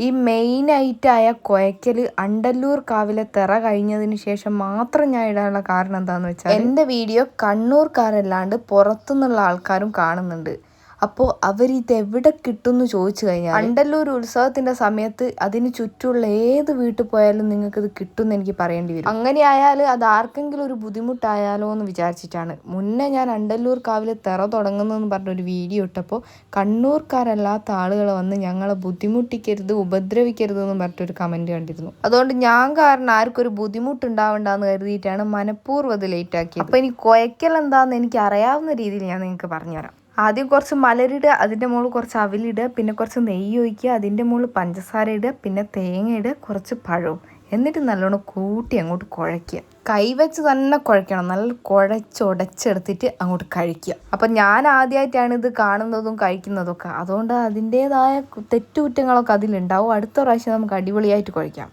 ഈ മെയിനായിട്ടായ കുഴയ്ക്കൽ അണ്ടല്ലൂർ കാവിലെ തെറ കഴിഞ്ഞതിന് ശേഷം മാത്രം ഞാൻ ഇടാനുള്ള കാരണം എന്താണെന്ന് വെച്ചാൽ എൻ്റെ വീഡിയോ കണ്ണൂർക്കാരല്ലാണ്ട് പുറത്തുനിന്നുള്ള ആൾക്കാരും കാണുന്നുണ്ട്. അപ്പോൾ അവരിത് എവിടെ കിട്ടും എന്ന് ചോദിച്ചു കഴിഞ്ഞാൽ അണ്ടല്ലൂർ ഉത്സവത്തിൻ്റെ സമയത്ത് അതിന് ചുറ്റുമുള്ള ഏത് വീട്ടിൽ പോയാലും നിങ്ങൾക്കിത് കിട്ടുമെന്ന് എനിക്ക് പറയേണ്ടി വരും. അങ്ങനെ ആയാൽ അത് ആർക്കെങ്കിലും ഒരു ബുദ്ധിമുട്ടായാലോ എന്ന് വിചാരിച്ചിട്ടാണ്. മുന്നേ ഞാൻ അണ്ടല്ലൂർ കാവിൽ തെറ തുടങ്ങുന്നതെന്ന് പറഞ്ഞൊരു വീഡിയോ ഇട്ടപ്പോൾ കണ്ണൂർക്കാരല്ലാത്ത ആളുകൾ വന്ന് ഞങ്ങളെ ബുദ്ധിമുട്ടിക്കരുത്, ഉപദ്രവിക്കരുത് എന്ന് പറഞ്ഞിട്ടൊരു കമൻറ്റ് കണ്ടിരുന്നു. അതുകൊണ്ട് ഞാൻ കാരണം ആർക്കൊരു ബുദ്ധിമുട്ടുണ്ടാവണ്ടെന്ന് കരുതിയിട്ടാണ് മനഃപൂർവ്വം ഇത് ലേറ്റ് ആക്കിയത്. അപ്പോൾ ഇനി കുഴയ്ക്കൽ എന്താണെന്ന് എനിക്ക് അറിയാവുന്ന രീതിയിൽ ഞാൻ നിങ്ങൾക്ക് പറഞ്ഞുതരാം. ആദ്യം കുറച്ച് മലരിടുക, അതിൻ്റെ മുകളിൽ കുറച്ച് അവിലിടുക, പിന്നെ കുറച്ച് നെയ്യ് ഒഴിക്കുക, അതിൻ്റെ മുകളിൽ പഞ്ചസാര ഇടുക, പിന്നെ തേങ്ങ ഇടുക, കുറച്ച് പഴവും, എന്നിട്ട് നല്ലോണം കൂട്ടി അങ്ങോട്ട് കുഴയ്ക്കുക. കൈവച്ച് തന്നെ കുഴയ്ക്കണം, നല്ല കുഴച്ചുടച്ചെടുത്തിട്ട് അങ്ങോട്ട് കഴിക്കുക. അപ്പം ഞാൻ ആദ്യമായിട്ടാണ് ഇത് കാണുന്നതും കഴിക്കുന്നതും ഒക്കെ, അതുകൊണ്ട് അതിൻ്റേതായ തെറ്റുകുറ്റങ്ങളൊക്കെ അതിലുണ്ടാവും. അടുത്ത പ്രാവശ്യം നമുക്ക് അടിപൊളിയായിട്ട് കുഴയ്ക്കാം.